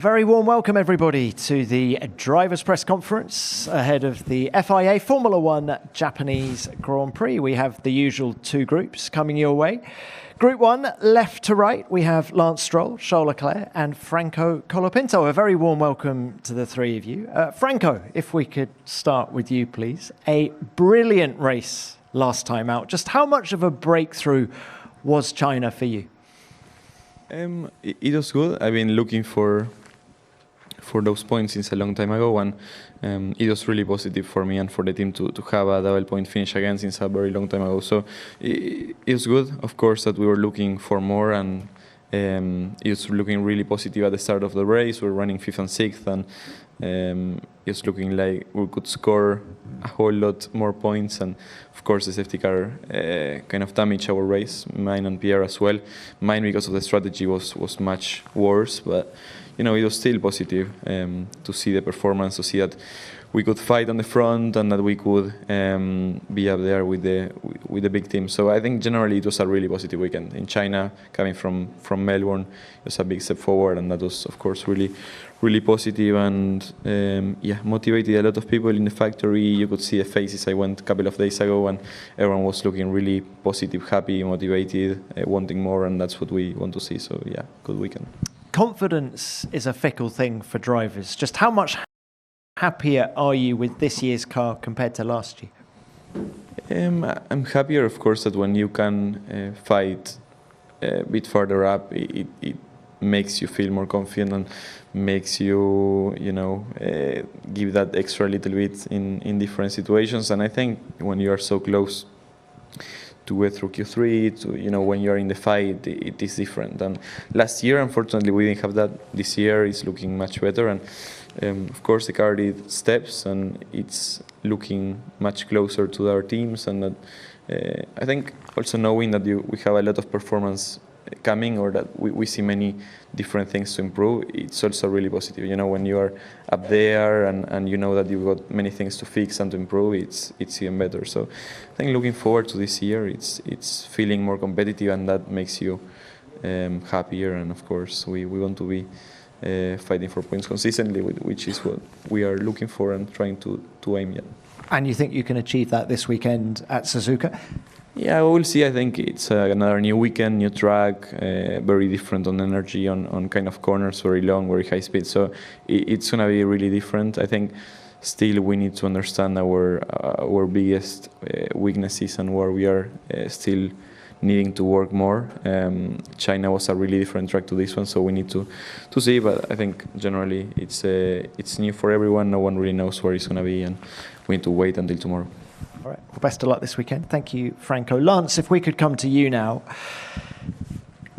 Very warm welcome, everybody, to the Drivers' Press Conference ahead of the FIA Formula One Japanese Grand Prix. We have the usual two groups coming your way. Group 1, left to right, we have Lance Stroll, Charles Leclerc and Franco Colapinto. A very warm welcome to the three of you. Franco, if we could start with you, please. A brilliant race last time out. Just how much of a breakthrough was China for you? It was good. I've been looking for those points since a long time ago, and it was really positive for me and for the team to have a double point finish again since a very long time ago. So it was good, of course, that we were looking for more, and it was looking really positive at the start of the race. We were running 5th and 6th, and it was looking like we could score a whole lot more points. And of course, the safety car kind of damaged our race, mine and Pierre as well. Mine, because of the strategy, was much worse, but it was still positive to see the performance, to see that we could fight on the front and that we could be up there with the big team. So I think generally it was a really positive weekend. In China, coming from Melbourne, it was a big step forward, and that was, of course, really positive and motivated a lot of people in the factory. You could see the faces. I went a couple of days ago, and everyone was looking really positive, happy, motivated, wanting more, and that's what we want to see. So yeah, good weekend. Confidence is a fickle thing for drivers. Just how much happier are you with this year's car compared to last year? I'm happier, of course, that when you can fight a bit further up, it makes you feel more confident and makes you, give that extra little bit in different situations. And I think when you are so close to get through Q3, to when you are in the fight, it is different. And last year, unfortunately, we didn't have that. This year is looking much better, and of course, the car did steps, and it's looking much closer to our teams. And that I think also knowing that we have a lot of performance coming, or that we see many different things to improve, it's also really positive. When you are up there and you know that you've got many things to fix and to improve, it's even better. So I think looking forward to this year, it's feeling more competitive, and that makes you happier. And of course, we want to be fighting for points consistently, which is what we are looking for and trying to aim at. And you think you can achieve that this weekend at Suzuka? Yeah, we'll see. I think it's another new weekend, new track, very different on energy, on kind of corners, very long, very high speed. So it's going to be really different. I think still we need to understand our biggest weaknesses and where we are still needing to work more. China was a really different track to this one, so we need to see. But I think generally it's new for everyone. No one really knows where it's going to be, and we need to wait until tomorrow. All right. Well, best of luck this weekend. Thank you, Franco. Lance, if we could come to you now.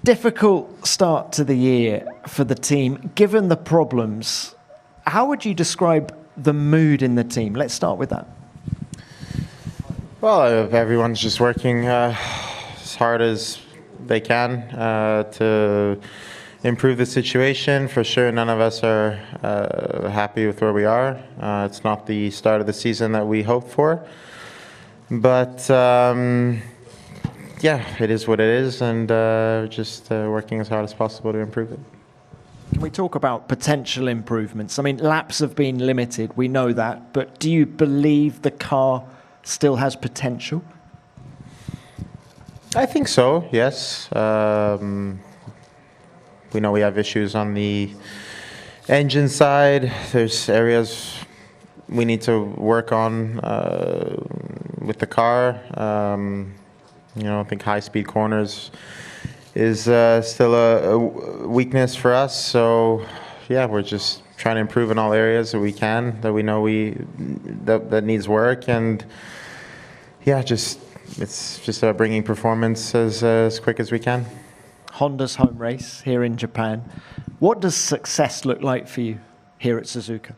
Difficult start to the year for the team. Given the problems, how would you describe the mood in the team? Let's start with that. Well, everyone's just working as hard as they can to improve the situation. For sure, none of us are happy with where we are. It's not the start of the season that we hoped for. But it is what it is, and just working as hard as possible to improve it. Can we talk about potential improvements? I mean, laps have been limited, we know that, but do you believe the car still has potential? I think so, yes. We know we have issues on the engine side. There's areas we need to work on with the car. I think high-speed corners is still a weakness for us. So, yeah, we're just trying to improve in all areas that we can, that we know that needs work. And, yeah, it's just about bringing performance as quick as we can. Honda's home race here in Japan. What does success look like for you here at Suzuka?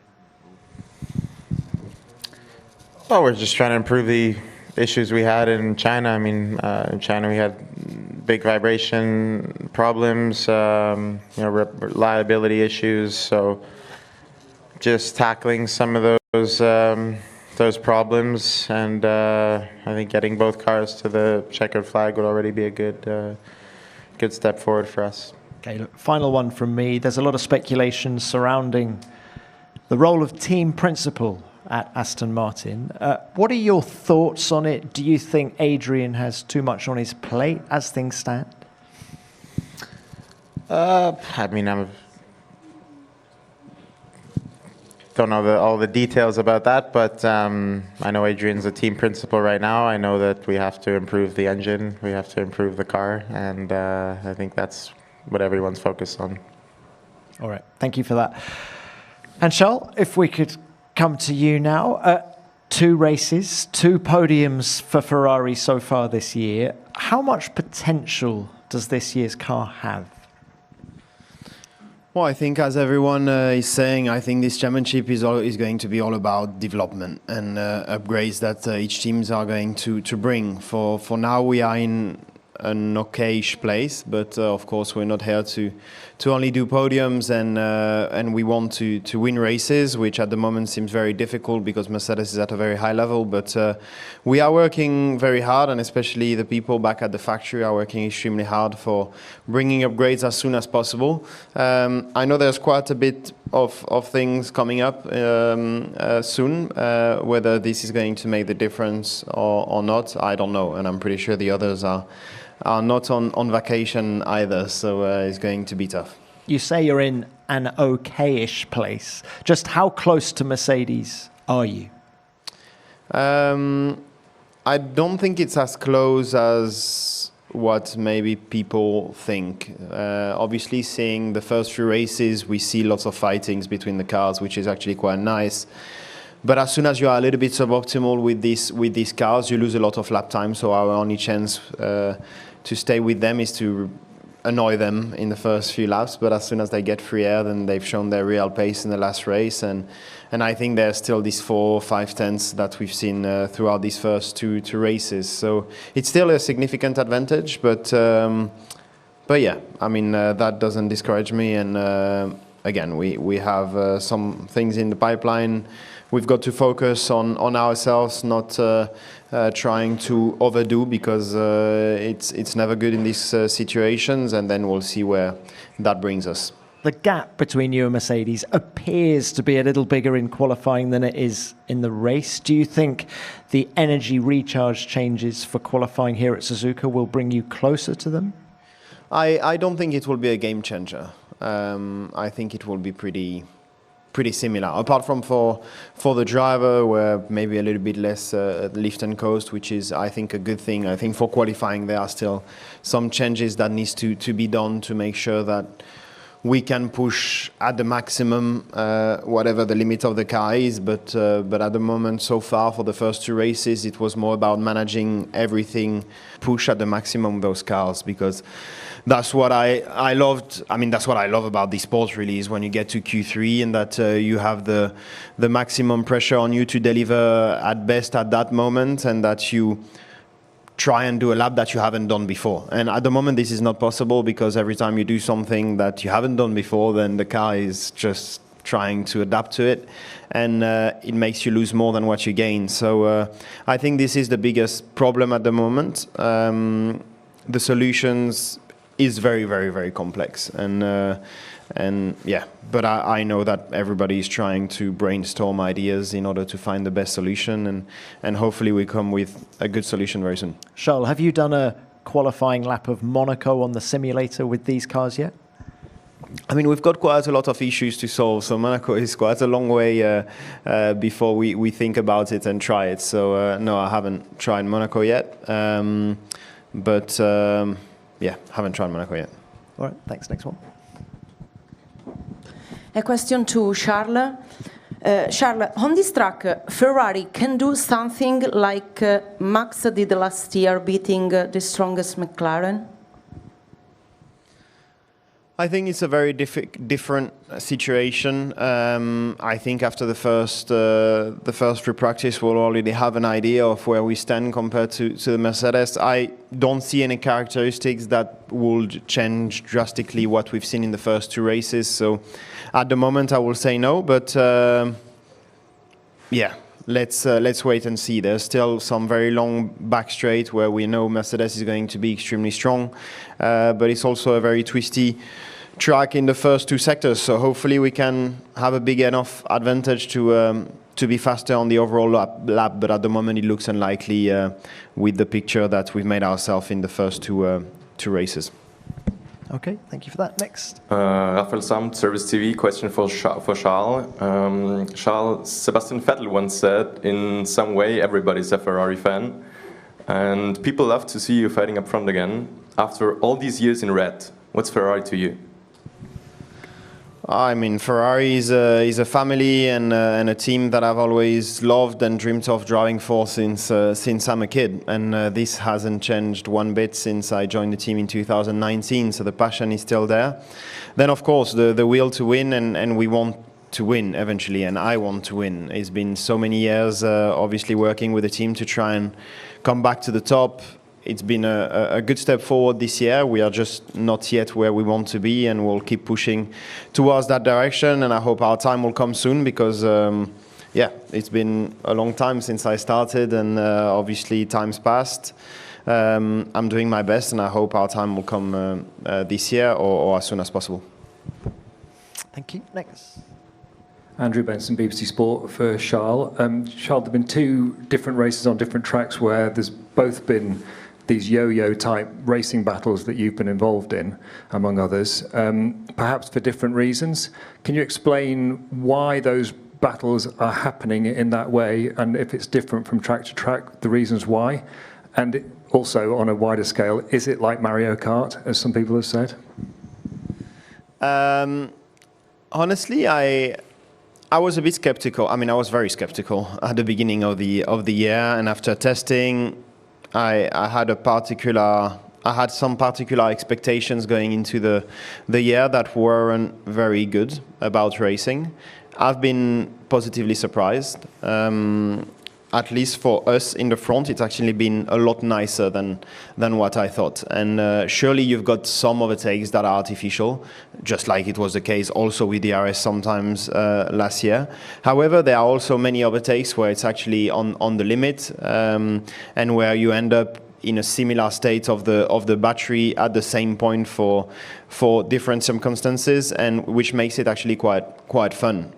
Well, we're just trying to improve the issues we had in China. I mean, in China we had big vibration problems, reliability issues. So just tackling some of those problems, and I think getting both cars to the checkered flag would already be a good step forward for us. Okay, look, final one from me. There's a lot of speculation surrounding the role of team principal at Aston Martin. What are your thoughts on it? Do you think Adrian has too much on his plate as things stand? I mean, I don't know all the details about that, but I know Adrian's a team principal right now. I know that we have to improve the engine, we have to improve the car, and I think that's what everyone's focused on. All right, thank you for that. And Charles, if we could come to you now. 2 races, 2 podiums for Ferrari so far this year. How much potential does this year's car have? Well, I think as everyone is saying, I think this championship is going to be all about development and upgrades that each teams are going to bring. For now, we are in an okay-ish place, but of course we're not here to only do podiums, and we want to win races, which at the moment seems very difficult because Mercedes is at a very high level. But we are working very hard, and especially the people back at the factory are working extremely hard for bringing upgrades as soon as possible. I know there's quite a bit of things coming up soon. Whether this is going to make the difference or not, I don't know, and I'm pretty sure the others are not on vacation either, so it's going to be tough. You say you're in an okay-ish place. Just how close to Mercedes are you? I don't think it's as close as what maybe people think. Obviously, seeing the first few races, we see lots of fightings between the cars, which is actually quite nice. But as soon as you are a little bit suboptimal with these cars, you lose a lot of lap time. So our only chance to stay with them is to annoy them in the first few laps. But as soon as they get free air, then they've shown their real pace in the last race. And I think there's still these 4 or 5 tenths that we've seen throughout these first two races. So it's still a significant advantage. But yeah, I mean, that doesn't discourage me. And again, we have some things in the pipeline. We've got to focus on ourselves, not trying to overdo, because it's never good in these situations, and then we'll see where that brings us. The gap between you and Mercedes appears to be a little bigger in qualifying than it is in the race. Do you think the energy recharge changes for qualifying here at Suzuka will bring you closer to them? I don't think it will be a game changer. I think it will be pretty similar, apart from for the driver, where maybe a little bit less lift and coast, which is, I think, a good thing. I think for qualifying there are still some changes that needs to be done to make sure that we can push at the maximum whatever the limit of the car is. But at the moment, so far, for the first 2 races, it was more about managing everything, push at the maximum of those cars, because that's what I loved. I mean, that's what I love about this sport, really, is when you get to Q3 and that you have the maximum pressure on you to deliver at best at that moment, and that you try and do a lap that you haven't done before. And at the moment, this is not possible, because every time you do something that you haven't done before, then the car is just trying to adapt to it, and it makes you lose more than what you gain. So I think this is the biggest problem at the moment. The solutions is very, very, very complex, and yeah, but I know that everybody is trying to brainstorm ideas in order to find the best solution, and hopefully we come with a good solution very soon. Charles, have you done a qualifying lap of Monaco on the simulator with these cars yet? I mean, we've got quite a lot of issues to solve, so Monaco is quite a long way before we think about it and try it. So no, I haven't tried Monaco yet, but yeah, haven't tried Monaco yet. All right, thanks. Next one. A question to Charles. Charles, on this track, Ferrari can do something like Max did last year, beating the strongest McLaren? I think it's a very different situation. I think after the first free practice, we'll already have an idea of where we stand compared to the Mercedes. I don't see any characteristics that would change drastically what we've seen in the first 2 races. So at the moment, I will say no. But yeah, let's wait and see. There's still some very long back straight where we know Mercedes is going to be extremely strong, but it's also a very twisty track in the first two sectors. So hopefully we can have a big enough advantage to be faster on the overall lap. But at the moment it looks unlikely with the picture that we've made ourselves in the first two races. Okay, thank you for that. Next. Raphael Samt, Service TV. Question for Charles. Charles, Sebastian Vettel once said, in some way everybody's a Ferrari fan, and people love to see you fighting up front again. After all these years in red, what's Ferrari to you? I mean, Ferrari is a family and a team that I've always loved and dreamt of driving for since I'm a kid. And this hasn't changed one bit since I joined the team in 2019. So the passion is still there. Then, of course, the will to win, and we want to win eventually, and I want to win. It's been so many years, obviously, working with the team to try and come back to the top. It's been a good step forward this year. We are just not yet where we want to be, and we'll keep pushing towards that direction. And I hope our time will come soon because, it's been a long time since I started, and obviously time's passed. I'm doing my best, and I hope our time will come this year or as soon as possible. Thank you. Next. Andrew Benson, BBC Sport, for Charles. Charles, there have been two different races on different tracks where there's both been these yo-yo type racing battles that you've been involved in, among others, perhaps for different reasons. Can you explain why those battles are happening in that way, and if it's different from track to track, the reasons why? And also, on a wider scale, is it like Mario Kart, as some people have said? Honestly, I was a bit skeptical. I mean, I was very skeptical at the beginning of the year, and after testing, I had some particular expectations going into the year that weren't very good about racing. I've been positively surprised. At least for us in the front, it's actually been a lot nicer than what I thought. And surely you've got some overtakes that are artificial, just like it was the case also with the RS sometimes last year. However, there are also many overtakes where it's actually on the limit, and where you end up in a similar state of the battery at the same point for different circumstances, and which makes it actually quite fun.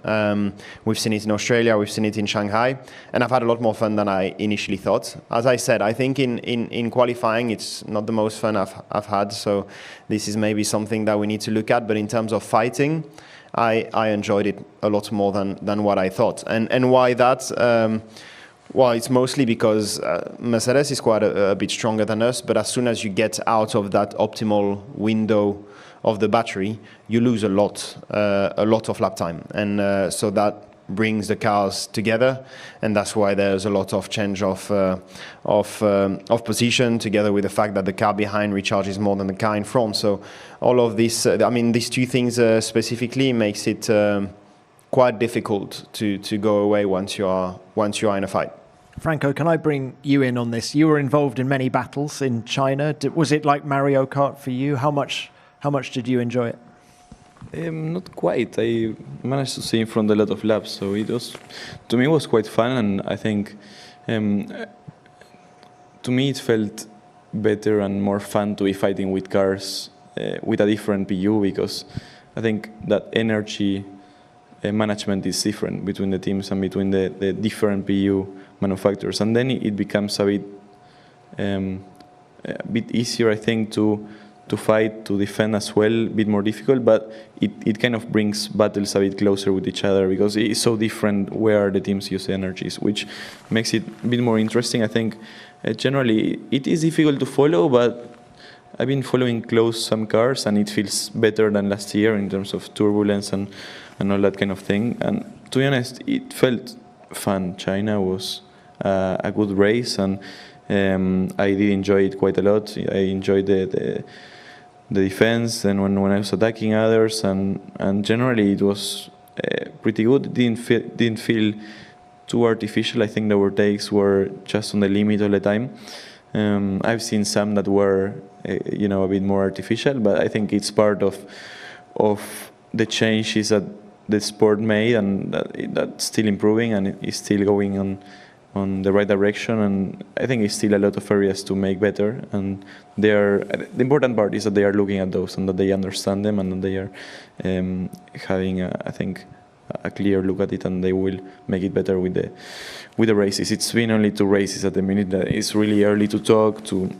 We've seen it in Australia, we've seen it in Shanghai, and I've had a lot more fun than I initially thought. As I said, I think in qualifying it's not the most fun I've had, so this is maybe something that we need to look at. But in terms of fighting, I enjoyed it a lot more than what I thought. And why that? Well, it's mostly because Mercedes is quite a bit stronger than us, but as soon as you get out of that optimal window of the battery, you lose a lot of lap time. And so that brings the cars together, and that's why there's a lot of change of position, together with the fact that the car behind recharges more than the car in front. So all of this, these two things specifically makes it quite difficult to go away once you are in a fight. Franco, can I bring you in on this? You were involved in many battles in China. Was it like Mario Kart for you? How much did you enjoy it? Not quite. I managed to see in front a lot of laps, so to me it was quite fun, and I think to me it felt better and more fun to be fighting with cars with a different PU, because I think that energy management is different between the teams and between the different PU manufacturers, and then it becomes a bit easier, I think, to fight, to defend as well, a bit more difficult, but it kind of brings battles a bit closer with each other, because it is so different where the teams use energies, which makes it a bit more interesting. I think generally it is difficult to follow, but I've been following close some cars, and it feels better than last year in terms of turbulence and all that kind of thing. And to be honest, it felt fun. China was a good race, and I did enjoy it quite a lot. I enjoyed the defense, and when I was attacking others, and generally it was pretty good. It didn't feel too artificial. I think the overtakes were just on the limit all the time. I've seen some that were a bit more artificial, but I think it's part of the changes that the sport made, and that's still improving and is still going on on the right direction, and I think it's still a lot of areas to make better. And the important part is that they are looking at those and that they understand them and that they are having, I think, a clear look at it, and they will make it better with the races. It's been only 2 races at the minute. It's really early to talk to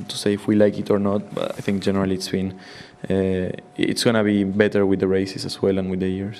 say if we like it or not. But I think generally it's gonna be better with the races as well and with the years.